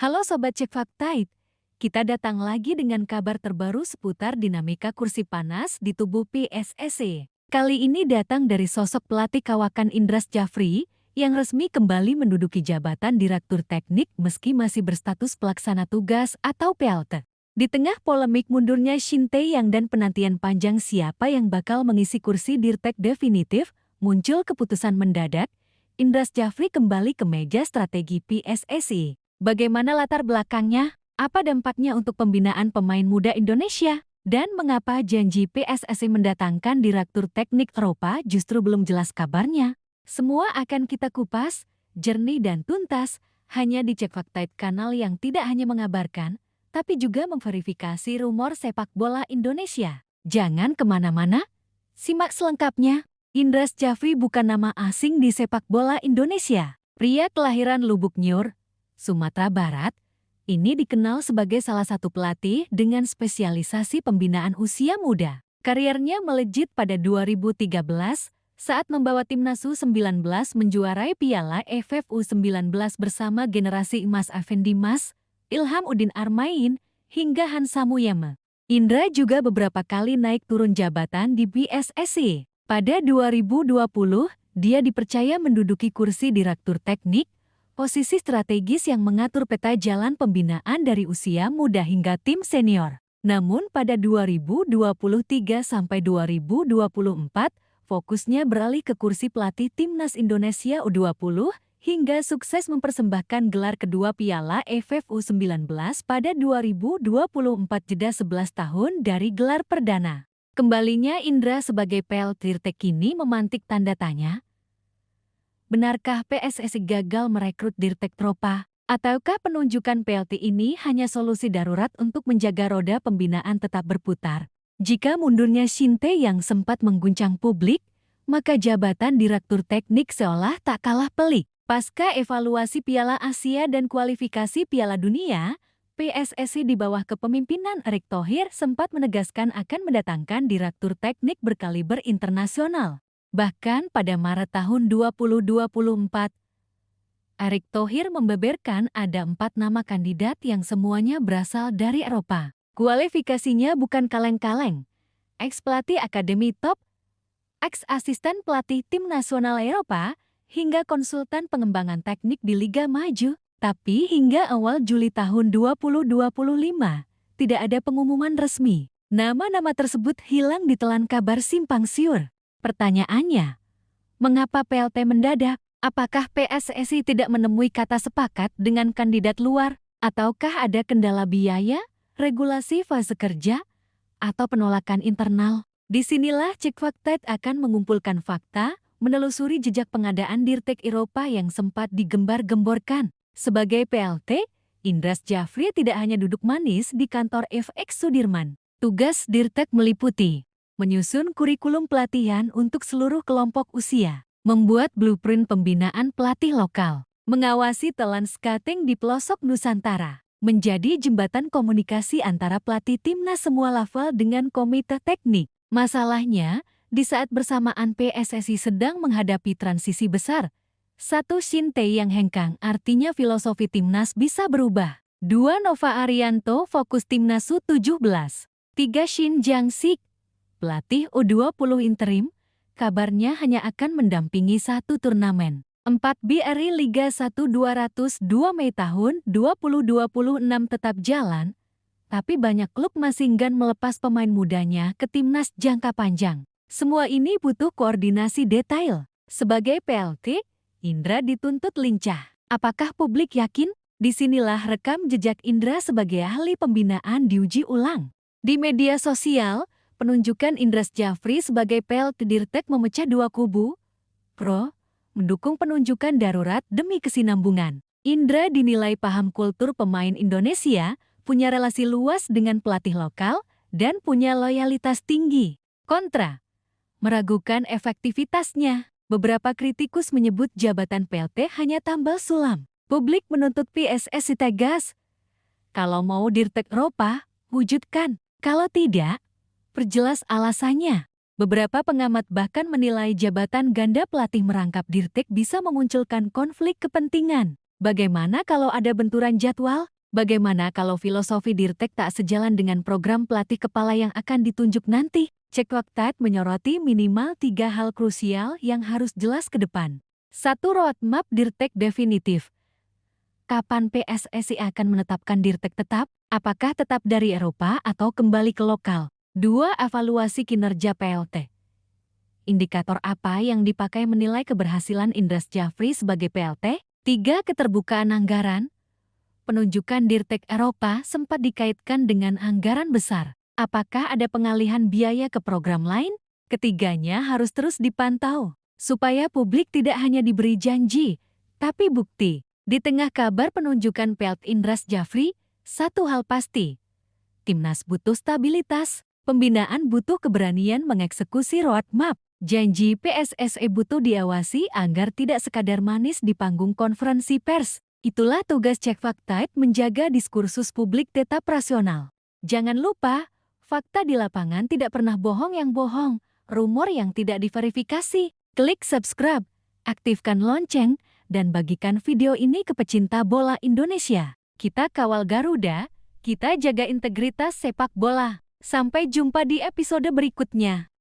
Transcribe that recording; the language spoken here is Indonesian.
Halo Sobat Cek Faktaid, kita datang lagi dengan kabar terbaru seputar dinamika kursi panas di tubuh PSSI. Kali ini datang dari sosok pelatih kawakan Indra Syafri yang resmi kembali menduduki jabatan Direktur Teknik meski masih berstatus pelaksana tugas atau PLT. Di tengah polemik mundurnya Shin Tae-yang dan penantian panjang siapa yang bakal mengisi kursi Dirtek definitif, muncul keputusan mendadak, Indra Syafri kembali ke meja strategi PSSI. Bagaimana latar belakangnya? Apa dampaknya untuk pembinaan pemain muda Indonesia? Dan mengapa janji PSSI mendatangkan Direktur Teknik Eropa justru belum jelas kabarnya? Semua akan kita kupas, jernih dan tuntas, hanya di Cek Faktaid, kanal yang tidak hanya mengabarkan, tapi juga memverifikasi rumor sepak bola Indonesia. Jangan kemana-mana, simak selengkapnya. Indra Syafri bukan nama asing di sepak bola Indonesia. Pria kelahiran Lubuk Nyur, Sumatera Barat, ini dikenal sebagai salah satu pelatih dengan spesialisasi pembinaan usia muda. Kariernya melejit pada 2013 saat membawa timnas U19 menjuarai Piala AFF U19 bersama generasi emas Afendi Mas, Ilham Udin Armain, hingga Hansa Muyeme. Indra juga beberapa kali naik turun jabatan di PSSI. Pada 2020, dia dipercaya menduduki kursi Direktur Teknik, posisi strategis yang mengatur peta jalan pembinaan dari usia muda hingga tim senior. Namun pada 2023 sampai 2024, fokusnya beralih ke kursi pelatih Timnas Indonesia U20 hingga sukses mempersembahkan gelar kedua Piala AFF U19 pada 2024 jeda 11 tahun dari gelar perdana. Kembalinya Indra sebagai PLT Dirtek kini memantik tanda tanya. Benarkah PSSI gagal merekrut Dirtek Eropa? Ataukah penunjukan PLT ini hanya solusi darurat untuk menjaga roda pembinaan tetap berputar? Jika mundurnya Shin Tae yang sempat mengguncang publik, maka jabatan Direktur Teknik seolah tak kalah pelik. Pasca evaluasi Piala Asia dan kualifikasi Piala Dunia, PSSI di bawah kepemimpinan Erick Thohir sempat menegaskan akan mendatangkan Direktur Teknik berkaliber internasional. Bahkan pada Maret tahun 2024, Erick Thohir membeberkan ada 4 nama kandidat yang semuanya berasal dari Eropa. Kualifikasinya bukan kaleng-kaleng. Ex-pelatih akademi top, ex-asisten pelatih tim nasional Eropa, hingga konsultan pengembangan teknik di Liga Maju. Tapi hingga awal Juli tahun 2025, tidak ada pengumuman resmi. Nama-nama tersebut hilang ditelan kabar simpang siur. Pertanyaannya, mengapa PLT mendadak? Apakah PSSI tidak menemui kata sepakat dengan kandidat luar? Ataukah ada kendala biaya, regulasi fase kerja, atau penolakan internal? Disinilah Cek Faktaid akan mengumpulkan fakta, menelusuri jejak pengadaan Dirtek Eropa yang sempat digembar-gemborkan. Sebagai PLT, Indra Syafri tidak hanya duduk manis di kantor FX Sudirman. Tugas Dirtek meliputi menyusun kurikulum pelatihan untuk seluruh kelompok usia, membuat blueprint pembinaan pelatih lokal, mengawasi talent scouting di pelosok Nusantara, menjadi jembatan komunikasi antara pelatih timnas semua level dengan komite teknik. Masalahnya, di saat bersamaan PSSI sedang menghadapi transisi besar, 1. Shin Tae yang hengkang, artinya filosofi timnas bisa berubah. 2. Nova Arianto fokus timnas U17. 3. Shin Jang-sik, pelatih U20 interim, kabarnya hanya akan mendampingi 1 turnamen. 4. BRI Liga 1 202 Mei tahun 2026 tetap jalan, tapi banyak klub masih enggan melepas pemain mudanya ke timnas jangka panjang. Semua ini butuh koordinasi detail. Sebagai PLT, Indra dituntut lincah. Apakah publik yakin? Disinilah rekam jejak Indra sebagai ahli pembinaan diuji ulang. Di media sosial, penunjukan Indra Syafri sebagai PLT Dirtek memecah dua kubu. Pro, mendukung penunjukan darurat demi kesinambungan. Indra dinilai paham kultur pemain Indonesia, punya relasi luas dengan pelatih lokal, dan punya loyalitas tinggi. Kontra, meragukan efektivitasnya. Beberapa kritikus menyebut jabatan PLT hanya tambal sulam. Publik menuntut PSSI tegas. Kalau mau Dirtek Eropa, wujudkan. Kalau tidak, perjelas alasannya. Beberapa pengamat bahkan menilai jabatan ganda pelatih merangkap Dirtek bisa memunculkan konflik kepentingan. Bagaimana kalau ada benturan jadwal? Bagaimana kalau filosofi Dirtek tak sejalan dengan program pelatih kepala yang akan ditunjuk nanti? Cek Fakta menyoroti minimal 3 hal krusial yang harus jelas ke depan. 1. Roadmap Dirtek definitif. Kapan PSSI akan menetapkan Dirtek tetap? Apakah tetap dari Eropa atau kembali ke lokal? 2. Evaluasi kinerja PLT. Indikator apa yang dipakai menilai keberhasilan Indras Jafri sebagai PLT? 3. Keterbukaan anggaran. Penunjukan Dirtek Eropa sempat dikaitkan dengan anggaran besar. Apakah ada pengalihan biaya ke program lain? Ketiganya harus terus dipantau, supaya publik tidak hanya diberi janji, tapi bukti. Di tengah kabar penunjukan PLT Indras Jafri, satu hal pasti. Timnas butuh stabilitas, pembinaan butuh keberanian mengeksekusi roadmap. Janji PSSI butuh diawasi agar tidak sekadar manis di panggung konferensi pers. Itulah tugas Cek Fakta, menjaga diskursus publik tetap rasional. Jangan lupa, fakta di lapangan tidak pernah bohong yang bohong, rumor yang tidak diverifikasi. Klik subscribe, aktifkan lonceng, dan bagikan video ini ke pecinta bola Indonesia. Kita kawal Garuda, kita jaga integritas sepak bola. Sampai jumpa di episode berikutnya.